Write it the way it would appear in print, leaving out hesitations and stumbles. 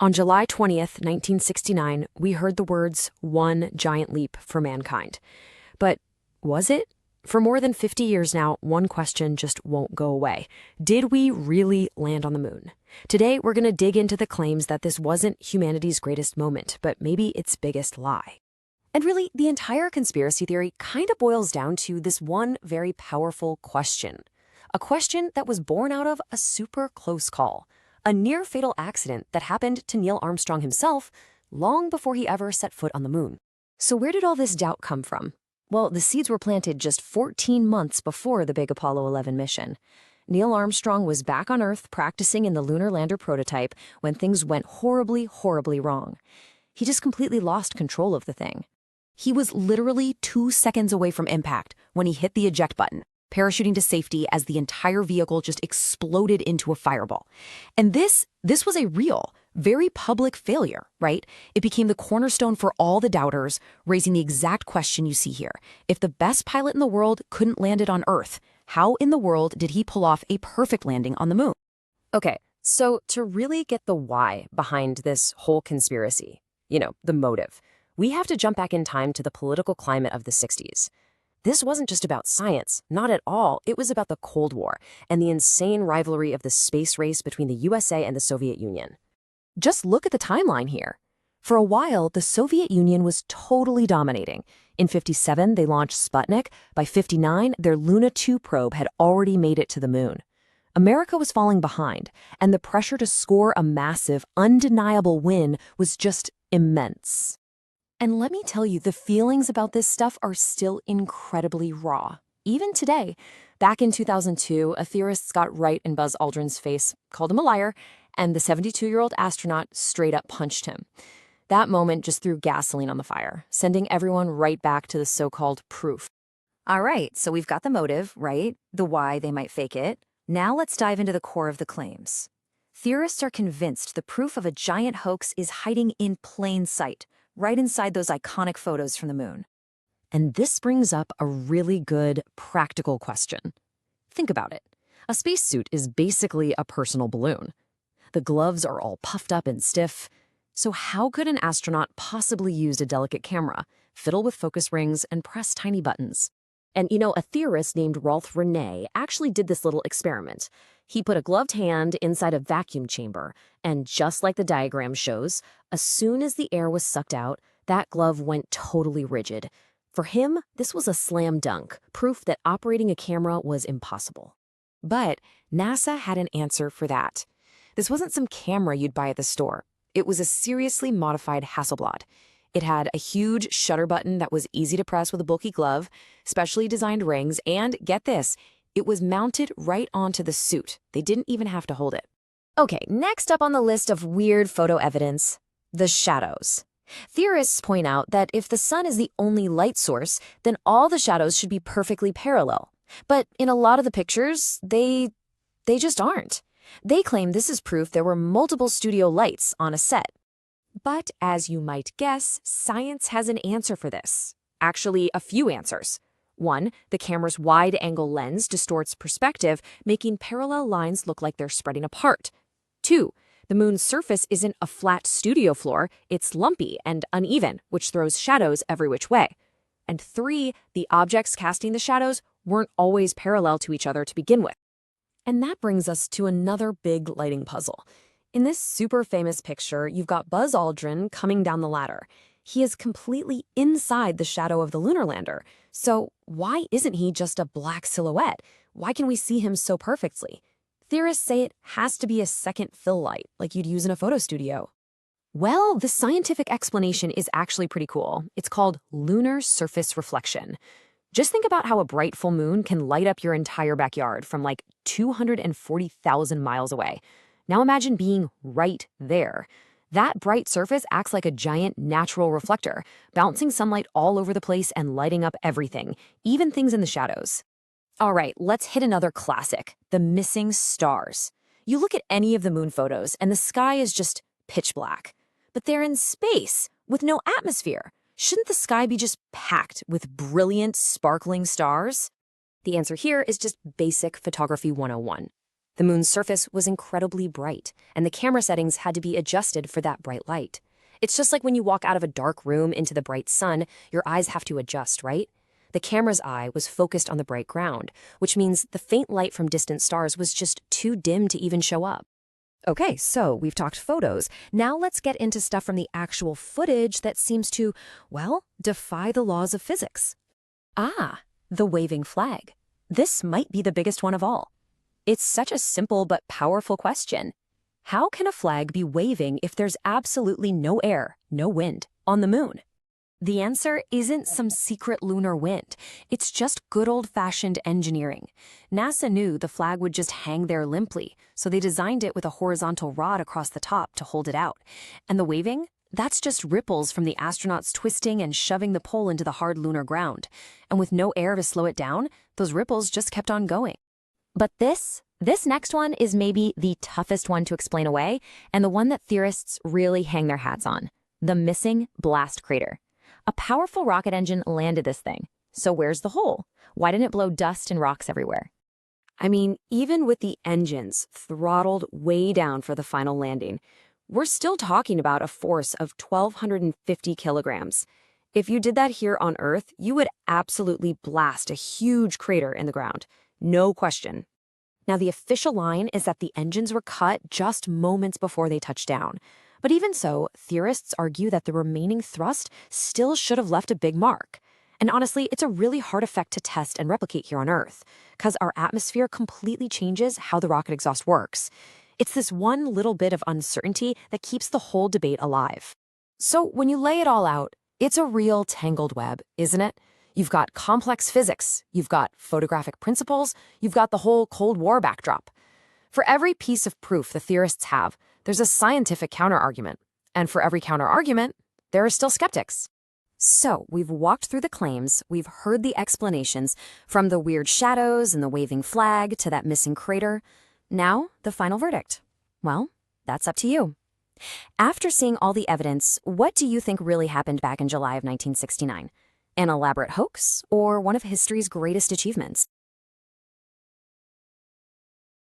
On July 20th, 1969, we heard the words, "one giant leap for mankind." But was it? For more than 50 years now, one question just won't go away. Did we really land on the moon? Today, we're going to dig into the claims that this wasn't humanity's greatest moment, but maybe its biggest lie. And really, the entire conspiracy theory kind of boils down to this one very powerful question. A question that was born out of a super close call. A near-fatal accident that happened to Neil Armstrong himself long before he ever set foot on the moon. So where did all this doubt come from? Well, the seeds were planted just 14 months before the big Apollo 11 mission. Neil Armstrong was back on Earth practicing in the lunar lander prototype when things went horribly, horribly wrong. He just completely lost control of the thing. He was literally 2 seconds away from impact when he hit the eject button, parachuting to safety as the entire vehicle just exploded into a fireball. And this was a real, very public failure, right? It became the cornerstone for all the doubters, raising the exact question you see here. If the best pilot in the world couldn't land it on Earth, how in the world did he pull off a perfect landing on the moon? Okay, so to really get the why behind this whole conspiracy, the motive, we have to jump back in time to the political climate of the 60s. This wasn't just about science, not at all. It was about the Cold War and the insane rivalry of the space race between the USA and the Soviet Union. Just look at the timeline here. For a while, the Soviet Union was totally dominating. In '57, they launched Sputnik. By '59, their Luna 2 probe had already made it to the moon. America was falling behind, and the pressure to score a massive, undeniable win was just immense. And let me tell you, the feelings about this stuff are still incredibly raw. Even today, back in 2002, a theorist got right in Buzz Aldrin's face, called him a liar, and the 72-year-old astronaut straight up punched him. That moment just threw gasoline on the fire, sending everyone right back to the so-called proof. All right, so we've got the motive, right? The why they might fake it. Now let's dive into the core of the claims. Theorists are convinced the proof of a giant hoax is hiding in plain sight, right inside those iconic photos from the moon. And this brings up a really good, practical question. Think about it. A spacesuit is basically a personal balloon. The gloves are all puffed up and stiff. So how could an astronaut possibly use a delicate camera, fiddle with focus rings, and press tiny buttons? And a theorist named Rolf Rene actually did this little experiment. He put a gloved hand inside a vacuum chamber, and just like the diagram shows, as soon as the air was sucked out, that glove went totally rigid. For him, this was a slam dunk, proof that operating a camera was impossible. But NASA had an answer for that. This wasn't some camera you'd buy at the store. It was a seriously modified Hasselblad. It had a huge shutter button that was easy to press with a bulky glove, specially designed rings, and get this, it was mounted right onto the suit. They didn't even have to hold it. Okay, next up on the list of weird photo evidence, the shadows. Theorists point out that if the sun is the only light source, then all the shadows should be perfectly parallel. But in a lot of the pictures, they just aren't. They claim this is proof there were multiple studio lights on a set. But as you might guess, science has an answer for this. Actually, a few answers. 1, the camera's wide-angle lens distorts perspective, making parallel lines look like they're spreading apart. 2, the moon's surface isn't a flat studio floor, it's lumpy and uneven, which throws shadows every which way. And 3, the objects casting the shadows weren't always parallel to each other to begin with. And that brings us to another big lighting puzzle. In this super famous picture, you've got Buzz Aldrin coming down the ladder. He is completely inside the shadow of the lunar lander. So why isn't he just a black silhouette? Why can we see him so perfectly? Theorists say it has to be a second fill light, like you'd use in a photo studio. Well, the scientific explanation is actually pretty cool. It's called lunar surface reflection. Just think about how a bright full moon can light up your entire backyard from like 240,000 miles away. Now imagine being right there. That bright surface acts like a giant natural reflector, bouncing sunlight all over the place and lighting up everything, even things in the shadows. All right, let's hit another classic, the missing stars. You look at any of the moon photos and the sky is just pitch black. But they're in space with no atmosphere. Shouldn't the sky be just packed with brilliant, sparkling stars? The answer here is just basic photography 101. The moon's surface was incredibly bright, and the camera settings had to be adjusted for that bright light. It's just like when you walk out of a dark room into the bright sun, your eyes have to adjust, right? The camera's eye was focused on the bright ground, which means the faint light from distant stars was just too dim to even show up. Okay, so we've talked photos. Now let's get into stuff from the actual footage that seems to, well, defy the laws of physics. Ah, the waving flag. This might be the biggest one of all. It's such a simple but powerful question. How can a flag be waving if there's absolutely no air, no wind, on the moon? The answer isn't some secret lunar wind. It's just good old-fashioned engineering. NASA knew the flag would just hang there limply, so they designed it with a horizontal rod across the top to hold it out. And the waving? That's just ripples from the astronauts twisting and shoving the pole into the hard lunar ground. And with no air to slow it down, those ripples just kept on going. But this next one is maybe the toughest one to explain away, and the one that theorists really hang their hats on. The missing blast crater. A powerful rocket engine landed this thing. So where's the hole? Why didn't it blow dust and rocks everywhere? I mean, even with the engines throttled way down for the final landing, we're still talking about a force of 1,250 kilograms. If you did that here on Earth, you would absolutely blast a huge crater in the ground. No question. Now, the official line is that the engines were cut just moments before they touched down. But even so, theorists argue that the remaining thrust still should have left a big mark. And honestly, it's a really hard effect to test and replicate here on Earth, because our atmosphere completely changes how the rocket exhaust works. It's this one little bit of uncertainty that keeps the whole debate alive. So when you lay it all out, it's a real tangled web, isn't it? You've got complex physics, you've got photographic principles, you've got the whole Cold War backdrop. For every piece of proof the theorists have, there's a scientific counterargument. And for every counterargument, there are still skeptics. So we've walked through the claims, we've heard the explanations, from the weird shadows and the waving flag to that missing crater. Now, the final verdict. Well, that's up to you. After seeing all the evidence, what do you think really happened back in July of 1969? An elaborate hoax or one of history's greatest achievements?